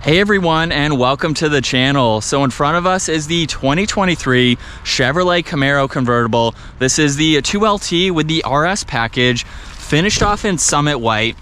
Hey everyone, and welcome to the channel. So in front of us is the 2023 Chevrolet Camaro Convertible. This is the 2LT with the RS package, finished off in Summit White.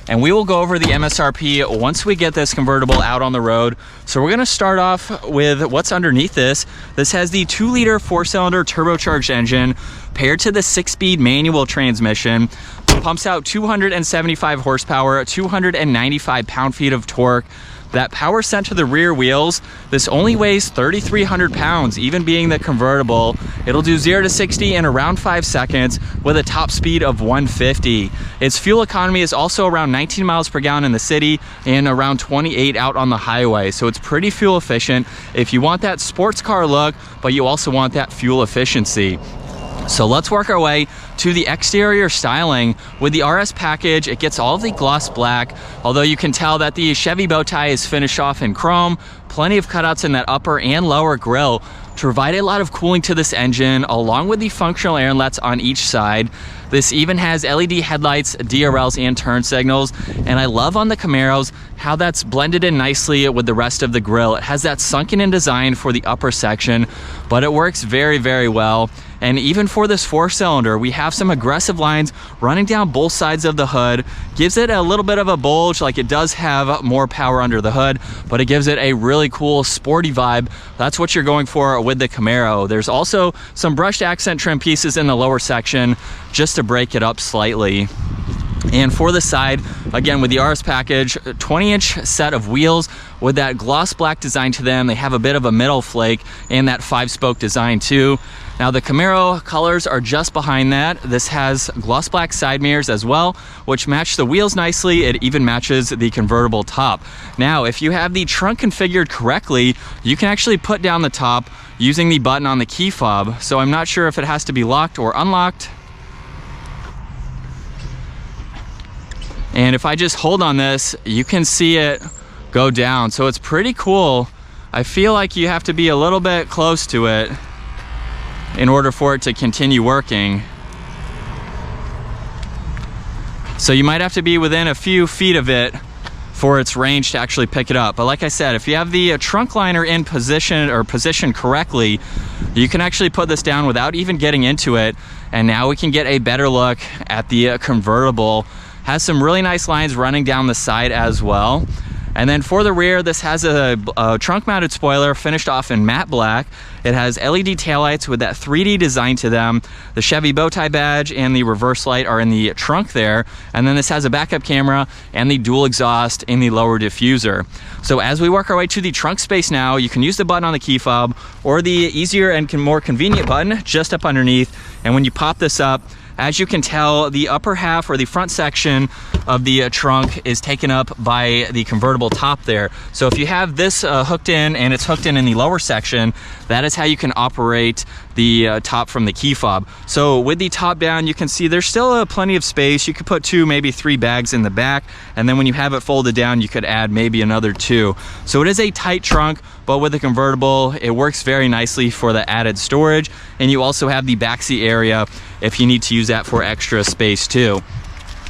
And we will go over the MSRP once we get this convertible out on the road. So we're gonna start off with what's underneath this. This has the 2-liter 4-cylinder turbocharged engine paired to the 6-speed manual transmission. Pumps out 275 horsepower, 295 pound-feet of torque. That power sent to the rear wheels, this only weighs 3,300 pounds, even being the convertible. It'll do 0 to 60 in around 5 seconds with a top speed of 150. Its fuel economy is also around 19 miles per gallon in the city and around 28 out on the highway. So it's pretty fuel efficient if you want that sports car look, but you also want that fuel efficiency. So let's work our way to the exterior styling. With the RS package, it gets all of the gloss black, although you can tell that the Chevy bow tie is finished off in chrome. Plenty of cutouts in that upper and lower grille to provide a lot of cooling to this engine, along with the functional air inlets on each side. This even has LED headlights, DRLs, and turn signals. And I love on the Camaros how that's blended in nicely with the rest of the grille. It has that sunken in design for the upper section, but it works very, very well. And even for this 4-cylinder, we have some aggressive lines running down both sides of the hood. Gives it a little bit of a bulge, like it does have more power under the hood, but it gives it a really cool sporty vibe. That's what you're going for with the Camaro. There's also some brushed accent trim pieces in the lower section just to break it up slightly. And for the side, again with the RS package, 20-inch set of wheels with that gloss black design to them. They have a bit of a middle flake and that 5-spoke design too. Now the Camaro colors are just behind that. This has gloss black side mirrors as well, which match the wheels nicely. It even matches the convertible top. Now, if you have the trunk configured correctly, you can actually put down the top using the button on the key fob. So I'm not sure if it has to be locked or unlocked. And if I just hold on this, you can see it go down. So it's pretty cool. I feel like you have to be a little bit close to it in order for it to continue working. So you might have to be within a few feet of it for its range to actually pick it up. But like I said, if you have the trunk liner in position or positioned correctly, you can actually put this down without even getting into it. And now we can get a better look at the convertible. Has some really nice lines running down the side as well. And then for the rear, this has a trunk mounted spoiler finished off in matte black. It has LED taillights with that 3D design to them. The Chevy bow tie badge and the reverse light are in the trunk there. And then this has a backup camera and the dual exhaust in the lower diffuser. So as we work our way to the trunk space now, you can use the button on the key fob or the easier and more convenient button just up underneath. And when you pop this up, as you can tell, the upper half or the front section of the trunk is taken up by the convertible top there. So if you have this hooked in and it's hooked in the lower section, that is how you can operate the top from the key fob. So with the top down, you can see there's still plenty of space. You could put 2, maybe 3 bags in the back. And then when you have it folded down, you could add maybe another 2. So it is a tight trunk, but with the convertible, it works very nicely for the added storage. And you also have the backseat area if you need to use that for extra space too.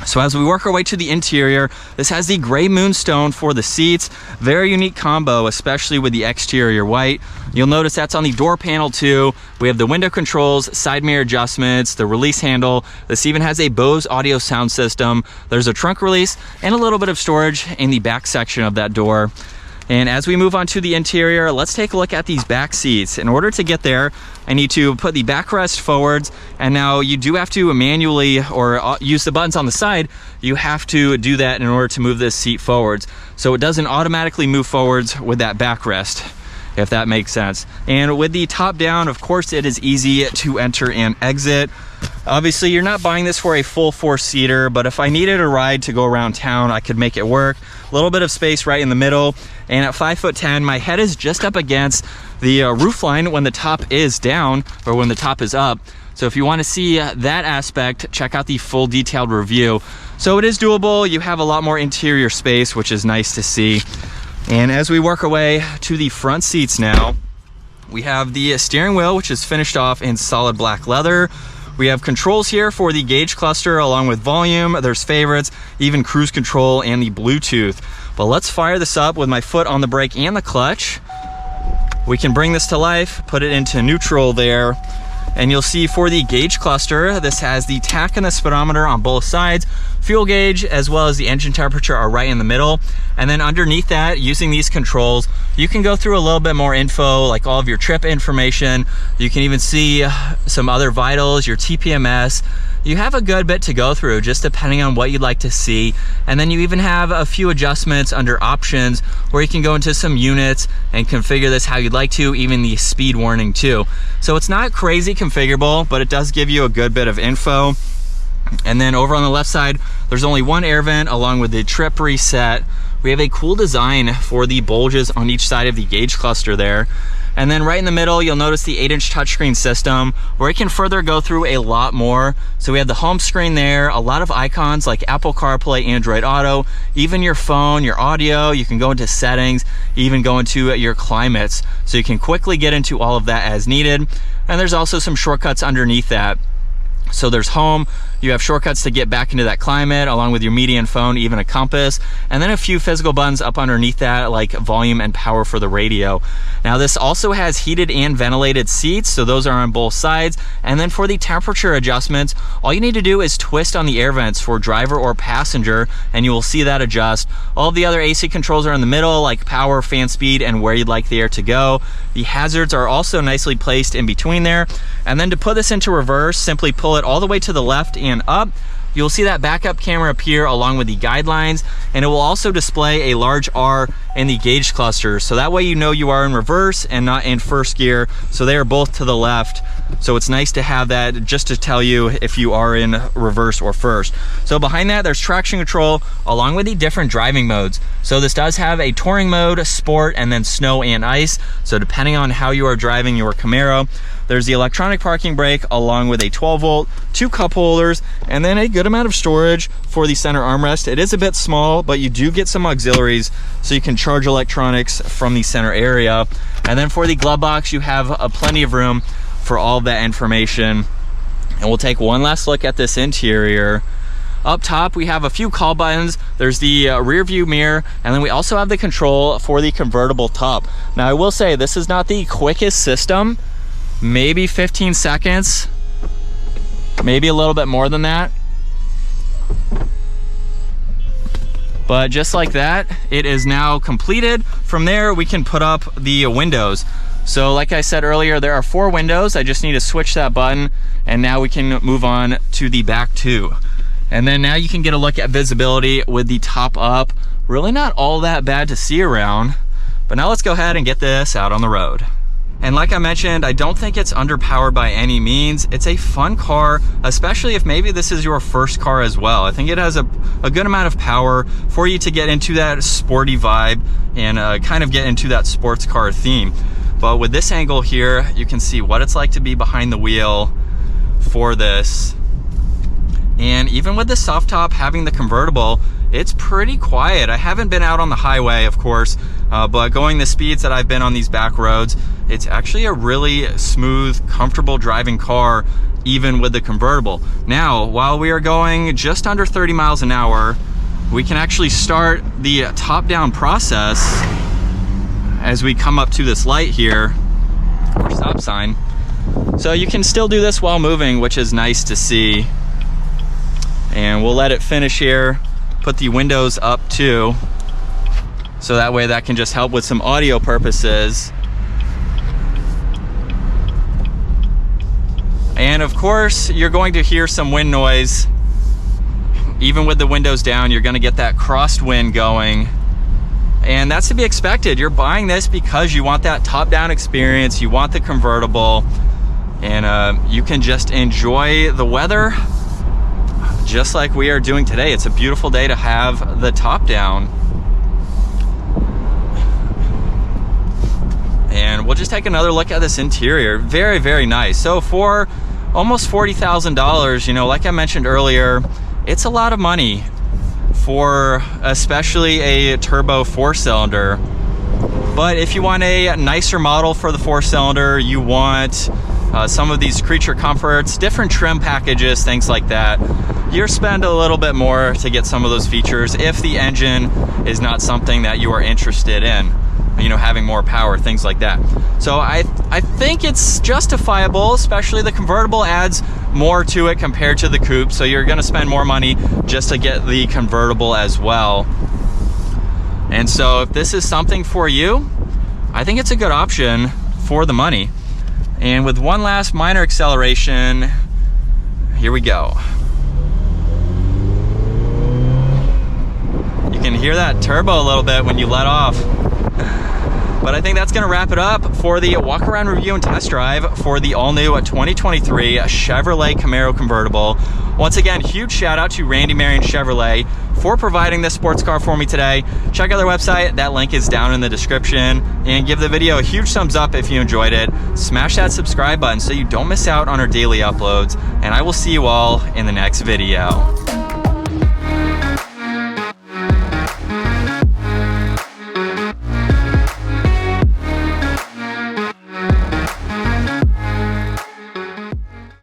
So as we work our way to the interior, this has the gray moonstone for the seats. Very unique combo, especially with the exterior white. You'll notice that's on the door panel too. We have the window controls, side mirror adjustments, the release handle. This even has a Bose audio sound system. There's a trunk release and a little bit of storage in the back section of that door. And as we move on to the interior, let's take a look at these back seats. In order to get there, I need to put the backrest forwards, and now you do have to manually or use the buttons on the side. You have to do that in order to move this seat forwards. So it doesn't automatically move forwards with that backrest, if that makes sense. And with the top down, of course, it is easy to enter and exit. Obviously, you're not buying this for a full 4-seater, but if I needed a ride to go around town, I could make it work. A little bit of space right in the middle, and at 5'10", my head is just up against the roof line when the top is down or when the top is up. So if you want to see that aspect, check out the full detailed review. So it is doable. You have a lot more interior space, which is nice to see. And as we work our way to the front seats now, we have the steering wheel, which is finished off in solid black leather We have controls here for the gauge cluster along with volume, there's favorites, even cruise control and the Bluetooth. But let's fire this up with my foot on the brake and the clutch. We can bring this to life, put it into neutral there. And you'll see for the gauge cluster, this has the tach and the speedometer on both sides. Fuel gauge as well as the engine temperature are right in the middle. And then underneath that, using these controls, you can go through a little bit more info, like all of your trip information. You can even see some other vitals, your TPMS. You have a good bit to go through, just depending on what you'd like to see. And then you even have a few adjustments under options where you can go into some units and configure this how you'd like to, even the speed warning too. So it's not crazy configurable, but it does give you a good bit of info. And then over on the left side, there's only one air vent along with the trip reset. We have a cool design for the bulges on each side of the gauge cluster there. And then right in the middle, you'll notice the 8-inch touchscreen system where it can further go through a lot more. So we have the home screen there, a lot of icons like Apple CarPlay, Android Auto, even your phone, your audio. You can go into settings, even go into your climates. So you can quickly get into all of that as needed. And there's also some shortcuts underneath that. So there's home, you have shortcuts to get back into that climate along with your media and phone, even a compass, and then a few physical buttons up underneath that like volume and power for the radio. Now this also has heated and ventilated seats, so those are on both sides. And then for the temperature adjustments, all you need to do is twist on the air vents for driver or passenger and you will see that adjust. All of the other AC controls are in the middle, like power, fan speed, and where you'd like the air to go. The hazards are also nicely placed in between there. And then to put this into reverse, simply pull it all the way to the left and up. You'll see that backup camera appear along with the guidelines, and it will also display a large R in the gauge cluster. So that way you know you are in reverse and not in first gear. So they are both to the left. So it's nice to have that just to tell you if you are in reverse or first. So behind that, there's traction control along with the different driving modes. So this does have a touring mode, sport, and then snow and ice. So depending on how you are driving your Camaro, there's the electronic parking brake along with a 12-volt, 2 cup holders, and then a good amount of storage for the center armrest. It is a bit small, but you do get some auxiliaries so you can charge electronics from the center area. And then for the glove box, you have plenty of room for all of that information. And we'll take one last look at this interior. Up top, we have a few call buttons. There's the rear view mirror, and then we also have the control for the convertible top. Now, I will say this is not the quickest system. Maybe 15 seconds, maybe a little bit more than that. But just like that, it is now completed. From there, we can put up the windows. So like I said earlier, there are 4 windows. I just need to switch that button, and now we can move on to the back 2. And then now you can get a look at visibility with the top up. Really not all that bad to see around. But now let's go ahead and get this out on the road. And like I mentioned, I don't think it's underpowered by any means. It's a fun car, especially if maybe this is your first car as well. I think it has a good amount of power for you to get into that sporty vibe and kind of get into that sports car theme. But with this angle here, you can see what it's like to be behind the wheel for this. And even with the soft top having the convertible, it's pretty quiet. I haven't been out on the highway, of course, but going the speeds that I've been on these back roads, it's actually a really smooth, comfortable driving car, even with the convertible. Now, while we are going just under 30 miles an hour, we can actually start the top-down process as we come up to this light here, or stop sign. So you can still do this while moving, which is nice to see. And we'll let it finish here. Put the windows up too, so that way that can just help with some audio purposes. And of course, you're going to hear some wind noise. Even with the windows down, you're gonna get that crosswind going. And that's to be expected. You're buying this because you want that top-down experience, you want the convertible, and you can just enjoy the weather just like we are doing today. It's a beautiful day to have the top down. And we'll just take another look at this interior. Very, very nice. So for almost $40,000, you know, like I mentioned earlier, it's a lot of money for especially a turbo 4-cylinder. But if you want a nicer model for the 4-cylinder, you want some of these creature comforts, different trim packages, things like that. You'll spend a little bit more to get some of those features if the engine is not something that you are interested in, you know, having more power, things like that. So I think it's justifiable, especially the convertible adds more to it compared to the coupe, so you're gonna spend more money just to get the convertible as well. And so if this is something for you, I think it's a good option for the money. And with one last minor acceleration, here we go. You can hear that turbo a little bit when you let off. But I think that's gonna wrap it up for the walk around review and test drive for the all new 2023 Chevrolet Camaro Convertible. Once again, huge shout out to Randy Marion Chevrolet for providing this sports car for me today. Check out their website, that link is down in the description, and give the video a huge thumbs up if you enjoyed it. Smash that subscribe button so you don't miss out on our daily uploads, and I will see you all in the next video.